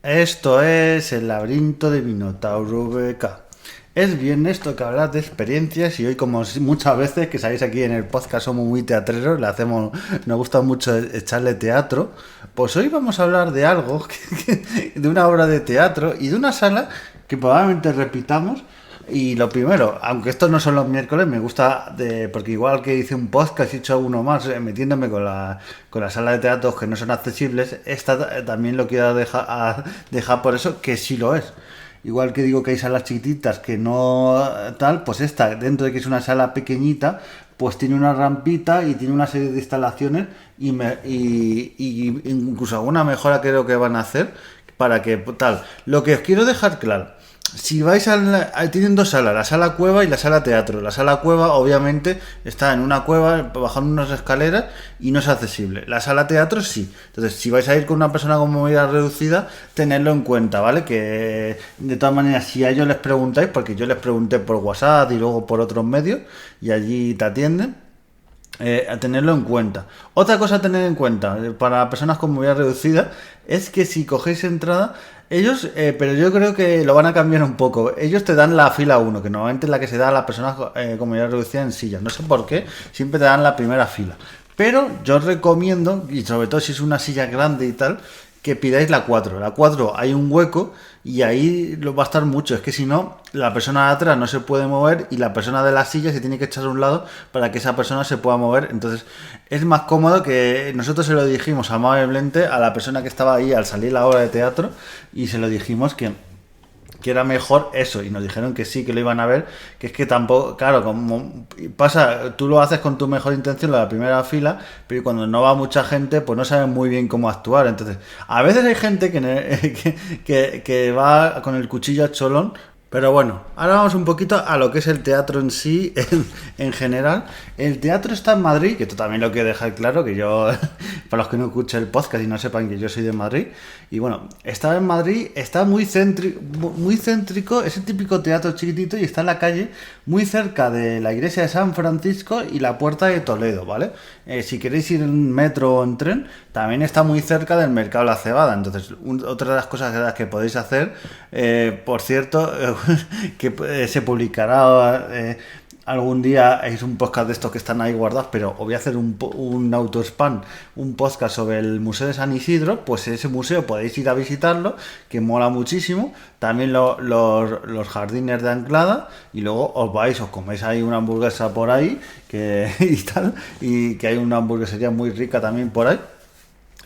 Esto es el laberinto de Minotauro VK. Es viernes, toca hablar de experiencias y hoy, como muchas veces que sabéis aquí en el podcast, somos muy teatreros, nos gusta mucho echarle teatro. Pues hoy vamos a hablar de algo, de una obra de teatro y de una sala que probablemente repitamos. Y lo primero, aunque estos no son los miércoles, me gusta, porque igual que hice un podcast, he hecho uno más metiéndome con la sala de teatros que no son accesibles, esta también lo quiero dejar por eso, que sí lo es. Igual que digo que hay salas chiquititas que no tal, pues esta, dentro de que es una sala pequeñita, pues tiene una rampita y tiene una serie de instalaciones y incluso alguna mejora creo que van a hacer para que tal. Lo que os quiero dejar claro. Si vais tienen dos salas, la sala cueva y la sala teatro. La sala cueva obviamente está en una cueva, bajando unas escaleras y no es accesible. La sala teatro sí. Entonces, si vais a ir con una persona con movilidad reducida, tenedlo en cuenta, ¿vale? Que de todas maneras, si a ellos les preguntáis, porque yo les pregunté por WhatsApp y luego por otros medios, y allí te atienden. A tenerlo en cuenta. Otra cosa a tener en cuenta para personas con movilidad reducida es que si cogéis entrada, ellos, pero yo creo que lo van a cambiar un poco. Ellos te dan la fila 1, que normalmente es la que se da a las personas con movilidad reducida en silla. No sé por qué, siempre te dan la primera fila. Pero yo os recomiendo, y sobre todo si es una silla grande y tal, que pidáis la 4. La 4 hay un hueco y ahí lo va a estar mucho. Es que si no, la persona de atrás no se puede mover y la persona de la silla se tiene que echar a un lado para que esa persona se pueda mover. Entonces es más cómodo. Que nosotros se lo dijimos amablemente a la persona que estaba ahí al salir la obra de teatro y se lo dijimos que era mejor eso, y nos dijeron que sí, que lo iban a ver, que es que tampoco, claro, como pasa, tú lo haces con tu mejor intención, la primera fila, pero cuando no va mucha gente, pues no saben muy bien cómo actuar. Entonces, a veces hay gente que va con el cuchillo a cholón. Pero bueno, ahora vamos un poquito a lo que es el teatro en sí, en general. El teatro está en Madrid, que esto también lo quiero dejar claro, que yo, para los que no escuchen el podcast y no sepan que yo soy de Madrid. Y bueno, está en Madrid, está muy céntrico, es el típico teatro chiquitito y está en la calle, muy cerca de la iglesia de San Francisco y la Puerta de Toledo, ¿vale? Si queréis ir en metro o en tren, también está muy cerca del Mercado de la Cebada. Entonces, otra de las cosas que podéis hacer, por cierto, que se publicará algún día, es un podcast de estos que están ahí guardados, pero os voy a hacer un autospam, un podcast sobre el Museo de San Isidro. Pues ese museo podéis ir a visitarlo, que mola muchísimo. También los jardines de Anclada, y luego os vais, os coméis ahí una hamburguesa por ahí y tal, y que hay una hamburguesería muy rica también por ahí.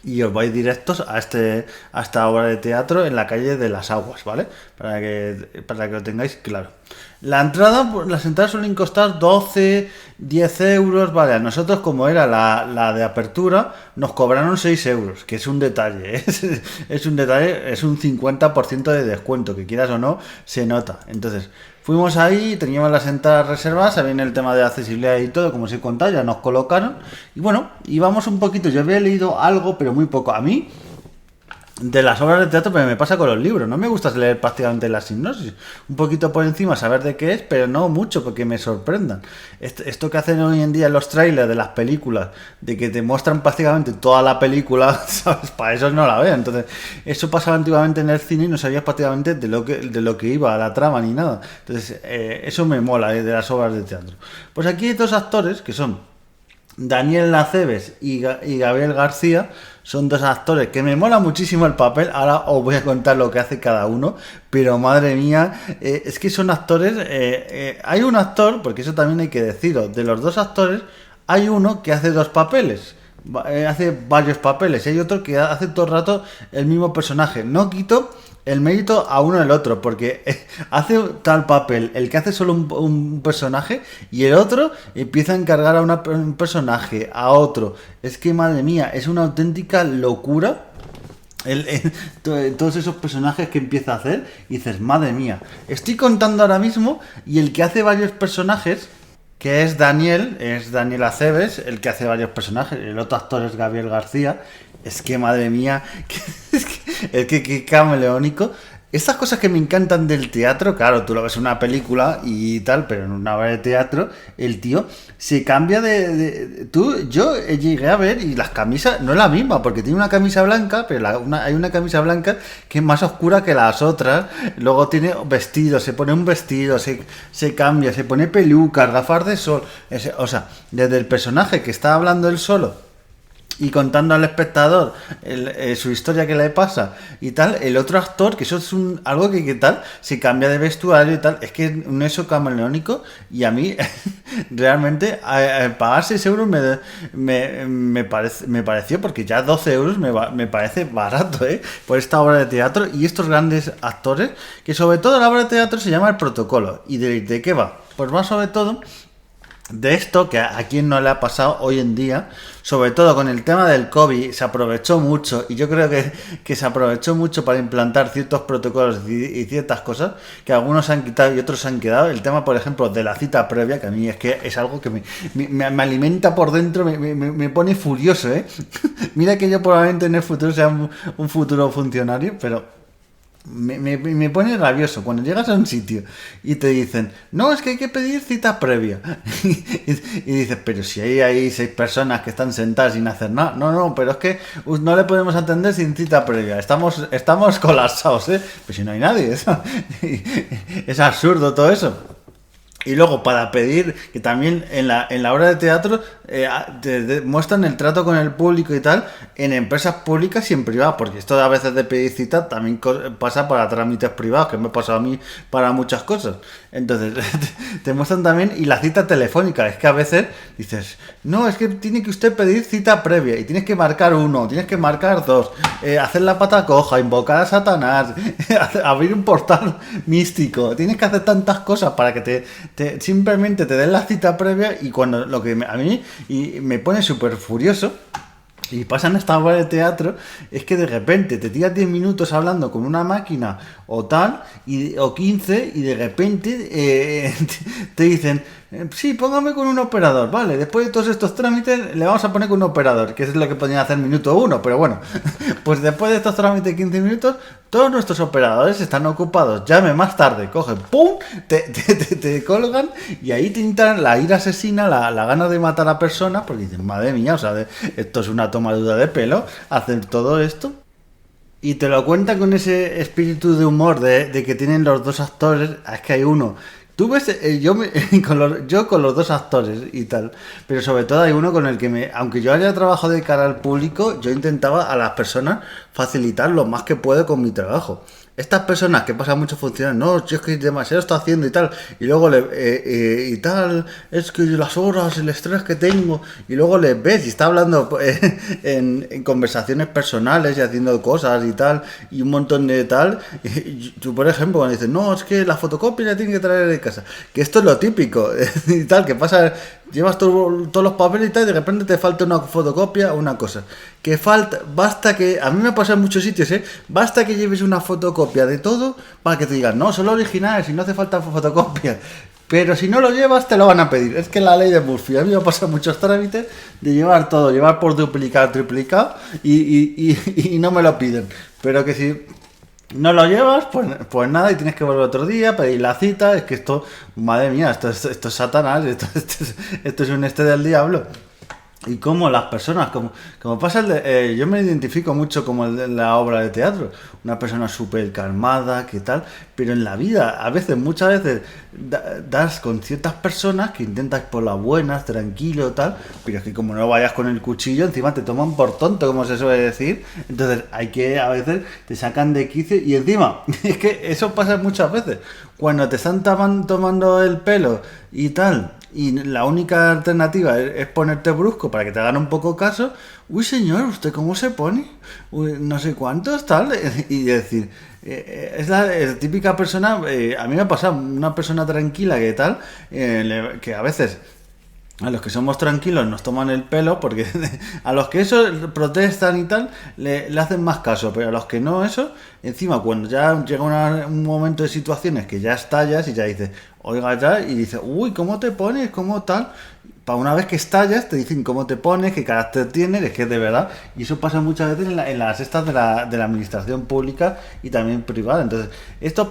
Y os vais directos a esta obra de teatro en la calle de las Aguas, ¿vale? Para que lo tengáis claro. Las entradas suelen costar 12, 10 euros, vale. A nosotros, como era la de apertura, nos cobraron 6 euros, que es un detalle, ¿eh? Es un detalle, es un 50% de descuento, que quieras o no, se nota. Entonces, fuimos ahí, teníamos las entradas reservadas, había el tema de accesibilidad y todo, como os he contado, ya nos colocaron. Y bueno, íbamos un poquito, yo había leído algo, pero muy poco. A mí, de las obras de teatro, pero me pasa con los libros, no me gusta leer prácticamente la sinopsis, un poquito por encima, saber de qué es, pero no mucho, porque me sorprendan. Esto que hacen hoy en día en los trailers de las películas, de que te muestran prácticamente toda la película, ¿sabes? Para eso no la veo. Entonces, eso pasaba antiguamente en el cine y no sabías prácticamente de lo que iba, la trama ni nada. Entonces, eso me mola, de las obras de teatro. Pues aquí hay dos actores que son Daniel Acebes y Gabriel García. Son dos actores que me mola muchísimo el papel. Ahora os voy a contar lo que hace cada uno, pero madre mía, es que son actores. Hay un actor, porque eso también hay que decirlo, de los dos actores hay uno que hace dos papeles, hace varios papeles, y hay otro que hace todo el rato el mismo personaje. No quito el mérito a uno del otro, porque hace tal papel el que hace solo un personaje, y el otro empieza a encargar a un personaje, a otro. Es que madre mía, es una auténtica locura todos esos personajes que empieza a hacer, y dices, madre mía, estoy contando ahora mismo, y el que hace varios personajes, que es Daniel Acebes, el que hace varios personajes, el otro actor es Gabriel García. Es que madre mía, que camaleónico. Estas cosas que me encantan del teatro, claro, tú lo ves en una película y tal, pero en una obra de teatro, el tío se cambia yo llegué a ver y las camisas, no es la misma, porque tiene una camisa blanca, pero hay una camisa blanca que es más oscura que las otras, luego tiene vestido, se pone un vestido, se cambia, se pone pelucas, gafas de sol, o sea, desde el personaje que está hablando él solo y contando al espectador su historia que le pasa y tal, el otro actor, que eso es algo que tal, se cambia de vestuario y tal, es que un eso camaleónico y a mí realmente pagar 6 euros me pareció, porque ya 12 euros me parece barato, por esta obra de teatro y estos grandes actores, que sobre todo la obra de teatro se llama El Protocolo. ¿Y de qué va? Pues va sobre todo de esto que a quien no le ha pasado hoy en día, sobre todo con el tema del COVID, se aprovechó mucho, y yo creo que se aprovechó mucho para implantar ciertos protocolos y ciertas cosas que algunos se han quitado y otros se han quedado. El tema, por ejemplo, de la cita previa, que a mí es que es algo que me alimenta por dentro, me pone furioso, ¿eh? Mira que yo probablemente en el futuro sea un futuro funcionario, pero me pone rabioso cuando llegas a un sitio y te dicen, no, es que hay que pedir cita previa. Y dices, pero si hay 6 personas que están sentadas sin hacer nada. No, pero es que no le podemos atender sin cita previa. Estamos colapsados, ¿eh? Pues si no hay nadie. Es absurdo todo eso. Y luego, para pedir, que también en la obra de teatro te muestran el trato con el público y tal, en empresas públicas y en privadas, porque esto a veces de pedir cita también pasa para trámites privados, que me ha pasado a mí para muchas cosas. Entonces, te muestran también, y la cita telefónica, es que a veces dices, no, es que tiene que usted pedir cita previa, y tienes que marcar 1, tienes que marcar 2, hacer la pata coja, invocar a Satanás, abrir un portal místico, tienes que hacer tantas cosas para que simplemente te den la cita previa. Y cuando lo que a mí y me pone súper furioso y pasa en esta obra de teatro es que de repente te tiras 10 minutos hablando con una máquina o tal, o 15, y de repente te dicen, sí, póngame con un operador, vale, después de todos estos trámites le vamos a poner con un operador, que es lo que podían hacer minuto 1, pero bueno, pues después de estos trámites de 15 minutos, todos nuestros operadores están ocupados, llame más tarde, cogen, ¡pum!, te colgan, y ahí te entran la ira asesina, la gana de matar a la persona, porque dicen, madre mía, o sea, esto es una tomadura de pelo, hacer todo esto. Y te lo cuenta con ese espíritu de humor de que tienen los dos actores. Es que hay uno. Tú ves, yo con los dos actores y tal, pero sobre todo hay uno con el que aunque yo haya trabajado de cara al público, yo intentaba a las personas facilitar lo más que puedo con mi trabajo. Estas personas que pasan muchos funcionarios, no, yo es que demasiado estoy haciendo y tal, y luego y tal, es que las horas, el estrés que tengo, y luego les ves y está hablando en conversaciones personales y haciendo cosas y tal, y un montón de tal. Y tú, por ejemplo, cuando dices, no, es que la fotocopia la tienen que traer de casa, que esto es lo típico y tal, que pasa. Llevas todos los papeles y tal, y de repente te falta una fotocopia o una cosa. Que basta que, a mí me pasa en muchos sitios, basta que lleves una fotocopia de todo para que te digan, no, solo originales y no hace falta fotocopia. Pero si no lo llevas, te lo van a pedir. Es que la ley de Murphy, a mí me pasa muchos trámites de llevar todo, llevar por duplicado, triplicado, y no me lo piden. Pero que si no lo llevas, pues nada, y tienes que volver otro día, pedir la cita. Es que esto, madre mía, esto es Satanás, esto es un del diablo. Y como las personas, como pasa yo me identifico mucho como el de la obra de teatro, una persona súper calmada, que tal, pero en la vida, muchas veces das con ciertas personas que intentas por las buenas, tranquilo, tal, pero es que como no vayas con el cuchillo, encima te toman por tonto, como se suele decir. Entonces a veces te sacan de quicio, y encima, es que eso pasa muchas veces, cuando te están tomando el pelo y tal, y la única alternativa es ponerte brusco para que te hagan un poco caso. Uy, señor, ¿usted cómo se pone? Uy, no sé cuántos, tal. Y decir, es la típica persona, a mí me ha pasado, una persona tranquila que tal, que a veces a los que somos tranquilos nos toman el pelo, porque a los que eso protestan y tal, le hacen más caso, pero a los que no eso, encima cuando ya llega un momento de situaciones que ya estallas y ya dices, oiga ya, y dices, uy, ¿cómo te pones? ¿Cómo tal? para una vez que estallas, te dicen cómo te pones, qué carácter tienes, es que de verdad. Y eso pasa muchas veces en las estas de la administración pública y también privada. Entonces, estos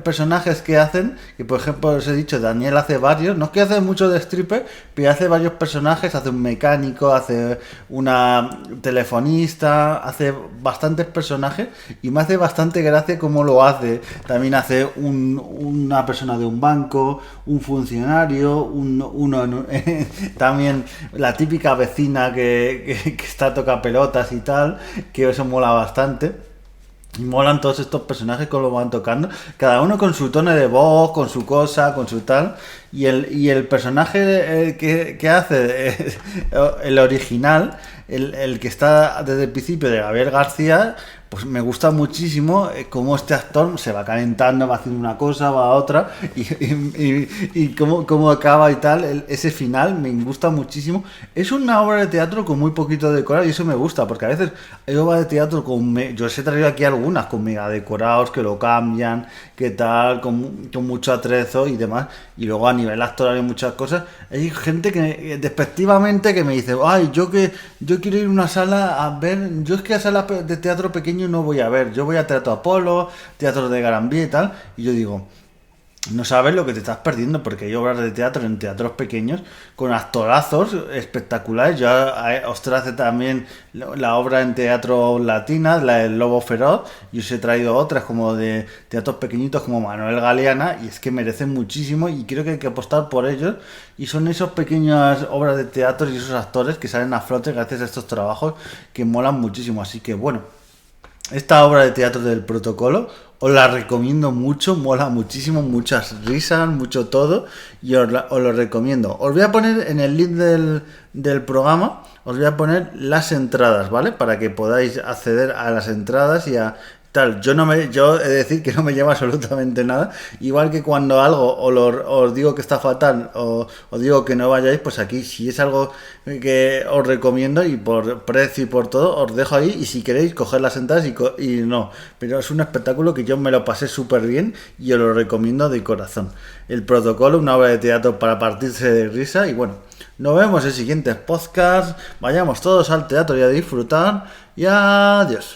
personajes que hacen, que por ejemplo os he dicho, Daniel hace varios, no es que hace mucho de stripper, pero hace varios personajes, hace un mecánico, hace una telefonista, hace bastantes personajes y me hace bastante gracia cómo lo hace. También hace una persona de un banco, un funcionario, también la típica vecina que está a toca pelotas y tal, que eso mola bastante. Y molan todos estos personajes que lo van tocando, cada uno con su tono de voz, con su cosa, con su tal. Y el personaje que hace el original, el que está desde el principio de Gabriel García, pues me gusta muchísimo cómo este actor se va calentando, va haciendo una cosa, va a otra, y cómo acaba y tal. Ese final me gusta muchísimo. Es una obra de teatro con muy poquito decorado y eso me gusta, porque a veces hay obras de teatro yo os he traído aquí algunas con mega decorados, que lo cambian, que tal, con mucho atrezo y demás, y luego a nivel actoral y muchas cosas. Hay gente que despectivamente que me dice, ay, yo quiero ir a una sala a ver, yo es que a salas de teatro pequeño no voy a ver, yo voy a Teatro Apolo, Teatro de Gran Vía y tal, y yo digo, no sabes lo que te estás perdiendo, porque hay obras de teatro en teatros pequeños con actorazos espectaculares. Yo os traje también la obra en teatro latina, la del Lobo Feroz, y os he traído otras como de teatros pequeñitos como Manuel Galeana, y es que merecen muchísimo y creo que hay que apostar por ellos. Y son esas pequeñas obras de teatro y esos actores que salen a flote gracias a estos trabajos que molan muchísimo. Así que bueno, esta obra de teatro del Protocolo os la recomiendo mucho, mola muchísimo, muchas risas, mucho todo, y os lo recomiendo. Os voy a poner en el link del programa, os voy a poner las entradas, ¿vale? Para que podáis acceder a las entradas y a tal. Yo he de decir que no me lleva absolutamente nada, igual que cuando algo os digo que está fatal o os digo que no vayáis, pues aquí si es algo que os recomiendo y por precio y por todo os dejo ahí, y si queréis coger las entradas y no, pero es un espectáculo que yo me lo pasé súper bien y os lo recomiendo de corazón. El Protocolo, una obra de teatro para partirse de risa. Y bueno, nos vemos en siguientes podcasts, vayamos todos al teatro y a disfrutar, y adiós.